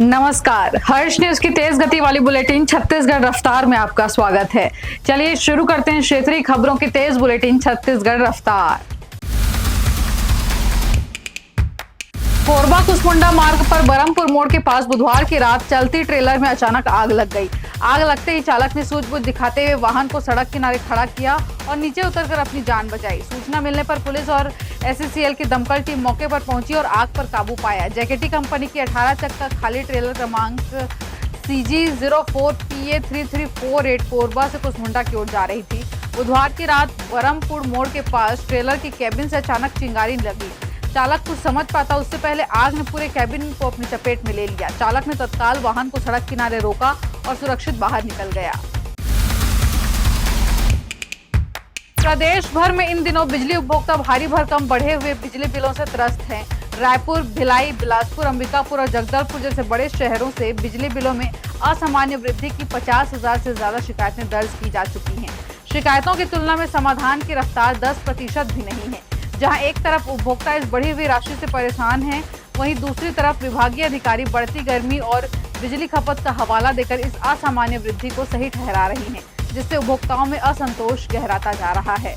नमस्कार, हर्ष न्यूज की तेज गति वाली बुलेटिन छत्तीसगढ़ रफ्तार में आपका स्वागत है। चलिए शुरू करते हैं क्षेत्रीय खबरों की तेज बुलेटिन छत्तीसगढ़ रफ्तार। कोरबा कुसमुंडा मार्ग पर बरमपुर मोड़ के पास बुधवार की रात चलती ट्रेलर में अचानक आग लग गई। आग लगते ही चालक ने सूझबूझ दिखाते हुए वाहन को सड़क किनारे खड़ा किया और नीचे उतरकर अपनी जान बचाई। सूचना मिलने पर पुलिस और एससीएल की दमकल टीम मौके पर पहुंची और आग पर काबू पाया। जेकेटी कंपनी की 18 चक्का खाली ट्रेलर क्रमांक CG04PA3348 कोरबा से कुसमुंडा की ओर जा रही थी। बुधवार की रात बरमपुर मोड़ के पास ट्रेलर की कैबिन से अचानक चिंगारी लगी। चालक कुछ समझ पाता उससे पहले आग ने पूरे कैबिन को अपनी चपेट में ले लिया। चालक ने तत्काल वाहन को सड़क किनारे रोका और सुरक्षित बाहर निकल गया। प्रदेश भर में इन दिनों बिजली उपभोक्ता भारी भरकम बढ़े हुए बिजली बिलों से त्रस्त हैं। रायपुर, भिलाई, बिलासपुर, अंबिकापुर और जगदलपुर जैसे बड़े शहरों से बिजली बिलों में असामान्य वृद्धि की 50,000 से ज्यादा शिकायतें दर्ज की जा चुकी हैं। शिकायतों की तुलना में समाधान की रफ्तार 10% भी नहीं है। जहां एक तरफ उपभोक्ता इस बढ़ी हुई राशि से परेशान हैं, वहीं दूसरी तरफ विभागीय अधिकारी बढ़ती गर्मी और बिजली खपत का हवाला देकर इस असामान्य वृद्धि को सही ठहरा रही हैं, जिससे उपभोक्ताओं में असंतोष गहराता जा रहा है।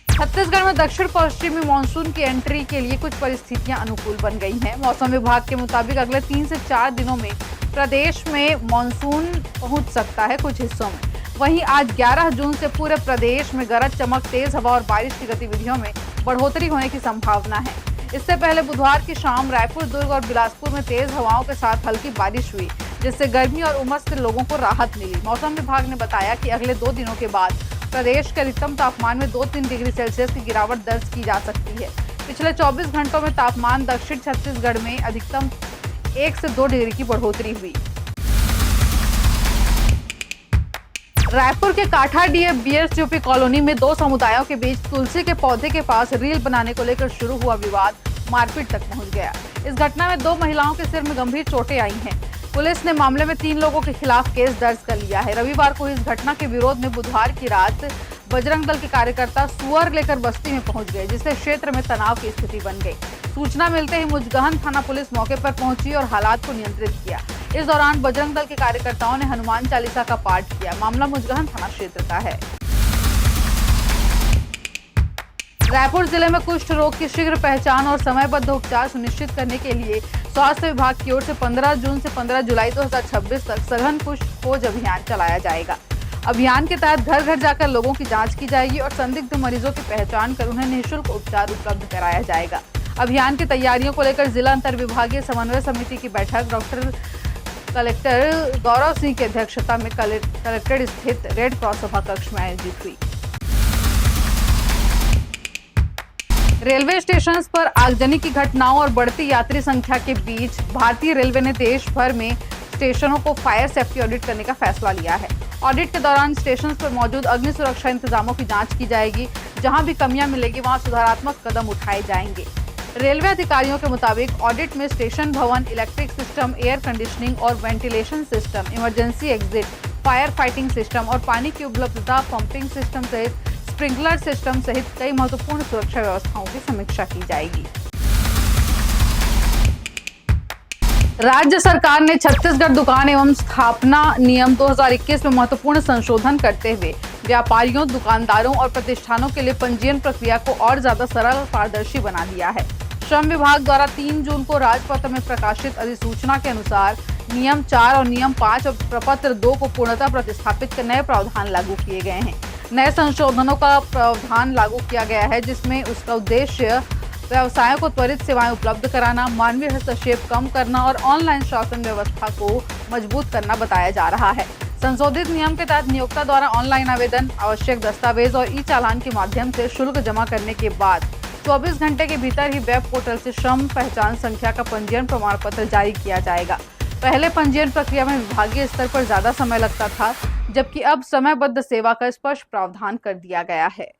छत्तीसगढ़ में दक्षिण पश्चिमी मानसून की एंट्री के लिए कुछ परिस्थितियां अनुकूल बन गई हैं। मौसम विभाग के मुताबिक अगले 3 से 4 दिनों में प्रदेश में मानसून पहुंच सकता है कुछ हिस्सों में। वहीं आज 11 जून से पूरे प्रदेश में गरज चमक, तेज हवा और बारिश की गतिविधियों में बढ़ोतरी होने की संभावना है। इससे पहले बुधवार की शाम रायपुर, दुर्ग और बिलासपुर में तेज हवाओं के साथ हल्की बारिश हुई, जिससे गर्मी और उमस से लोगों को राहत मिली। मौसम विभाग ने बताया कि अगले 2 दिनों के बाद प्रदेश के अधिकतम तापमान में 2-3 डिग्री सेल्सियस की गिरावट दर्ज की जा सकती है। पिछले 24 घंटों में तापमान दक्षिण छत्तीसगढ़ में अधिकतम 1 से 2 डिग्री की बढ़ोतरी हुई। रायपुर के काठाडीह बीएसयूपी कॉलोनी में 2 समुदायों के बीच तुलसी के पौधे के पास रील बनाने को लेकर शुरू हुआ विवाद मारपीट तक पहुंच गया। इस घटना में 2 महिलाओं के सिर में गंभीर चोटें आई हैं। पुलिस ने मामले में 3 लोगों के खिलाफ केस दर्ज कर लिया है। रविवार को इस घटना के विरोध में बुधवार की रात बजरंग दल के कार्यकर्ता सुअर लेकर बस्ती में पहुंच गए, जिससे क्षेत्र में तनाव की स्थिति बन गई। सूचना मिलते ही मुजगहन थाना पुलिस मौके पर पहुंची और हालात को नियंत्रित किया। इस दौरान बजरंग दल के कार्यकर्ताओं ने हनुमान चालीसा का पाठ किया। मामला मुजगहन थाना क्षेत्र का है। रायपुर जिले में कुष्ठ रोग की शीघ्र पहचान और समयबद्ध उपचार सुनिश्चित करने के लिए स्वास्थ्य विभाग की ओर से 15 जून से 15 जुलाई 2026 तक सघन कुष्ठ खोज अभियान चलाया जाएगा। अभियान के तहत घर घर जाकर लोगों की जांच की जाएगी और संदिग्ध मरीजों की पहचान कर उन्हें निःशुल्क उपचार उपलब्ध कराया जाएगा। अभियान की तैयारियों को लेकर जिला अंतर विभागीय समन्वय समिति की बैठक कलेक्टर गौरव सिंह की अध्यक्षता में कलेक्ट्रेट स्थित रेड क्रॉस सभा कक्ष में आयोजित हुई। रेलवे स्टेशन पर आगजनी की घटनाओं और बढ़ती यात्री संख्या के बीच भारतीय रेलवे ने देश भर में स्टेशनों को फायर सेफ्टी ऑडिट करने का फैसला लिया है। ऑडिट के दौरान स्टेशन पर मौजूद अग्नि सुरक्षा इंतजामों की जांच की जाएगी। जहां भी कमियां मिलेगी वहां सुधारात्मक कदम उठाए जाएंगे। रेलवे अधिकारियों के मुताबिक ऑडिट में स्टेशन भवन, इलेक्ट्रिक सिस्टम, एयर कंडीशनिंग और ventilation system, emergency exit, fire fighting system और पानी की उपलब्धता, पंपिंग सिस्टम सहित स्प्रिंकलर सिस्टम सहित कई महत्वपूर्ण सुरक्षा व्यवस्थाओं की समीक्षा की जाएगी। राज्य सरकार ने छत्तीसगढ़ दुकान एवं स्थापना नियम 2021 में महत्वपूर्ण संशोधन करते हुए व्यापारियों, दुकानदारों और प्रतिष्ठानों के लिए पंजीयन प्रक्रिया को और ज्यादा सरल और पारदर्शी बना दिया है। श्रम विभाग द्वारा 3 जून को राजपत्र में प्रकाशित अधिसूचना के अनुसार नियम 4 और नियम 5 और प्रपत्र 2 को पूर्णतः प्रतिस्थापित कर नए प्रावधान लागू किए गए हैं। नए संशोधनों का प्रावधान लागू किया गया है, जिसमें उसका उद्देश्य व्यवसायों को त्वरित सेवाएं उपलब्ध कराना, मानवीय हस्तक्षेप कम करना और ऑनलाइन शासन व्यवस्था को मजबूत करना बताया जा रहा है। संशोधित नियम के तहत नियोक्ता द्वारा ऑनलाइन आवेदन, आवश्यक दस्तावेज और ई चालान के माध्यम से शुल्क जमा करने के बाद 24 घंटे के भीतर ही वेब पोर्टल से श्रम पहचान संख्या का पंजीयन प्रमाण पत्र जारी किया जाएगा। पहले पंजीयन प्रक्रिया में विभागीय स्तर पर ज्यादा समय लगता था, जबकि अब समयबद्ध सेवा का स्पष्ट प्रावधान कर दिया गया है।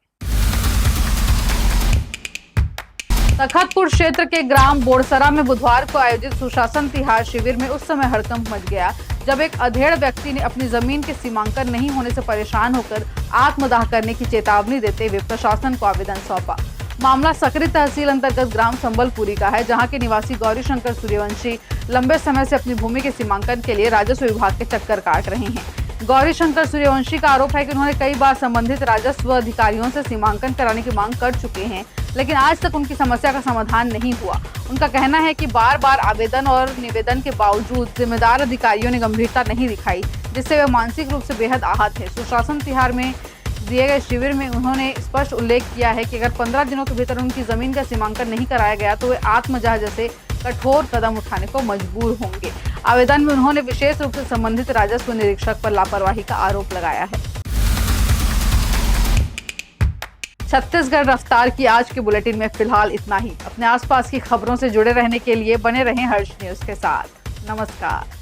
तखतपुर क्षेत्र के ग्राम बोरसरा में बुधवार को आयोजित सुशासन तिहार शिविर में उस समय हड़कंप मच गया, जब एक अधेड़ व्यक्ति ने अपनी जमीन के सीमांकन नहीं होने से परेशान होकर आत्मदाह करने की चेतावनी देते हुए प्रशासन को आवेदन सौंपा। मामला सकरी तहसील अंतर्गत ग्राम संबलपुरी का है, जहां के निवासी गौरी शंकर सूर्यवंशी लंबे समय से अपनी भूमि के सीमांकन के लिए राजस्व विभाग के चक्कर काट रहे हैं। गौरी शंकर सूर्यवंशी का आरोप है कि उन्होंने कई बार संबंधित राजस्व अधिकारियों से सीमांकन कराने की मांग कर चुके हैं, लेकिन आज तक उनकी समस्या का समाधान नहीं हुआ। उनका कहना है कि बार बार आवेदन और निवेदन के बावजूद जिम्मेदार अधिकारियों ने गंभीरता नहीं दिखाई, जिससे वे मानसिक रूप से बेहद आहत है। सुशासन तिहाड़ में दिए गए शिविर में उन्होंने स्पष्ट उल्लेख किया है कि अगर 15 दिनों के भीतर उनकी जमीन का सीमांकन नहीं कराया गया तो वे आत्मदाह जैसे कठोर कदम उठाने को मजबूर होंगे। आवेदन में उन्होंने विशेष रूप से संबंधित राजस्व निरीक्षक पर लापरवाही का आरोप लगाया है। छत्तीसगढ़ रफ्तार की आज के बुलेटिन में फिलहाल इतना ही। अपने आसपास की खबरों से जुड़े रहने के लिए बने रहें हर्ष न्यूज के साथ। नमस्कार।